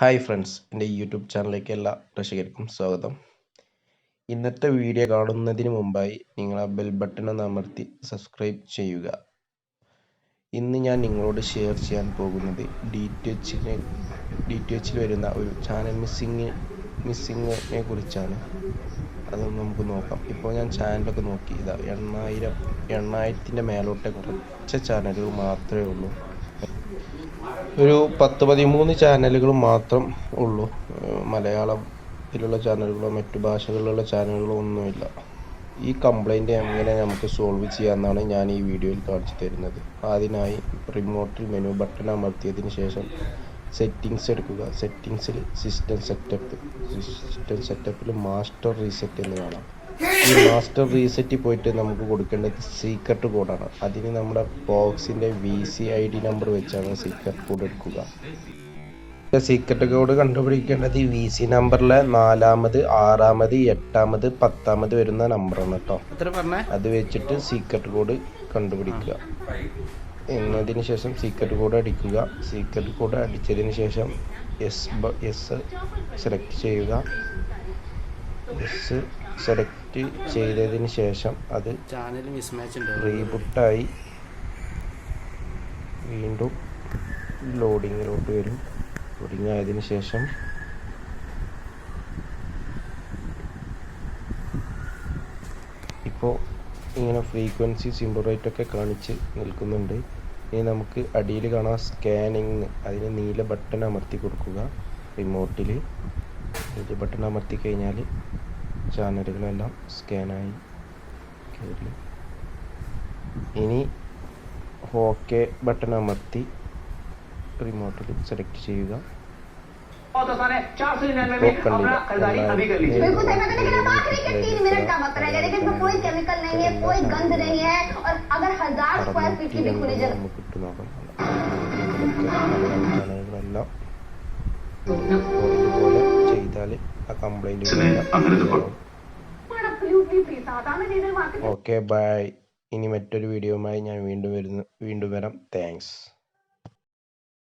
Hi friends, എൻ്റെ YouTube ചാനലിലേക്ക് എല്ലാ പ്രേക്ഷകർക്കും സ്വാഗതം. ഇന്നത്തെ വീഡിയോ കാണുന്നതിന് മുമ്പായി നിങ്ങൾ ആ ബെൽ ബട്ടൺ ഒന്ന് അമർത്തി സബ്സ്ക്രൈബ് ചെയ്യുക. ഇന്ന് ഞാൻ നിങ്ങളോട് ഷെയർ ചെയ്യാൻ പോകുന്നത് D2hൽ വരുന്ന ഒരു ചാനൽ മിസ്സിങ്ങിനെ കുറിച്ചാണ്. അതൊന്ന് നമുക്ക് നോക്കാം. ഇപ്പോൾ ഞാൻ ചാനലൊക്കെ നോക്കി, ഇതാ 8,000 മേലോട്ട് കുറച്ച് ചാനലുകൾ മാത്രമേ ഉള്ളൂ. ഒരു 10-13 ചാനലുകൾ മാത്രം ഉള്ളൂ. മലയാളത്തിലുള്ള ചാനലുകളോ മറ്റു ഭാഷകളിലുള്ള ചാനലുകളോ ഒന്നുമില്ല. ഈ കംപ്ലൈൻറ്റ് എങ്ങനെ നമുക്ക് സോൾവ് ചെയ്യാമെന്നാണ് ഞാൻ ഈ വീഡിയോയിൽ കാണിച്ചു തരുന്നത്. അതിനായി റിമോട്ടിൽ മെനു ബട്ടൺ അമർത്തിയതിന് ശേഷം സെറ്റിങ്സ് എടുക്കുക. സെറ്റിങ്സിൽ സിസ്റ്റം സെറ്റപ്പിൽ മാസ്റ്റർ റീസെറ്റ് എന്ന് കാണാം. ഈ മാസ്റ്റർ റീസെറ്റിൽ പോയിട്ട് നമുക്ക് കൊടുക്കേണ്ടത് സീക്രട്ട് കോഡാണ്. അതിന് നമ്മുടെ ബോക്സിൻ്റെ VCID നമ്പർ വെച്ചാണ് സീക്രട്ട് കോഡ് എടുക്കുക. സീക്രട്ട് കോഡ് കണ്ടുപിടിക്കേണ്ടത് ഈ VC നമ്പറിലെ 4ാമത് 6ാമത് 8ാമത് 10ാമത് വരുന്ന നമ്പറാണ് കേട്ടോ. അത് വെച്ചിട്ട് സീക്രട്ട് കോഡ് കണ്ടുപിടിക്കുക. എന്നതിന് ശേഷം സീക്രട്ട് കോഡ് അടിക്കുക. സീക്രട്ട് കോഡ് അടിച്ചതിന് ശേഷം എസ് സെലക്ട് ചെയ്യുക. എസ് സെലക്ട് ചെയ്തതിന് ശേഷം അത് റീബൂട്ടായി വീണ്ടും ലോഡിങ്ങിലോട്ട് വരും. ലോഡിങ് ആയതിനു ശേഷം ഇപ്പോൾ ഇങ്ങനെ ഫ്രീക്വൻസി സിമ്പിൾ റേറ്റ് ഒക്കെ കാണിച്ച് നിൽക്കുന്നുണ്ട്. ഇനി നമുക്ക് അടിയിൽ കാണാം സ്കാനിങ്. അതിന് നീല ബട്ടൺ അമർത്തി കൊടുക്കുക. റിമോട്ടിൽ നീല ബട്ടൺ അമർത്തി കഴിഞ്ഞാൽ ചാനലുകളെല്ലാം സ്കാനായി കയറി. ഇനി ഓക്കെ ബട്ടൺ അമർത്തി റിമോട്ടിൽ സെലക്ട് ചെയ്യുക. ചാനലുകളെല്ലാം ഇതുപോലെ ചെയ്താൽ ആ കംപ്ലൈൻറ്റ്. Okay, by. ഇനി മറ്റൊരു വീഡിയോയുമായി ഞാൻ വീണ്ടും വരാം. താങ്ക്സ്.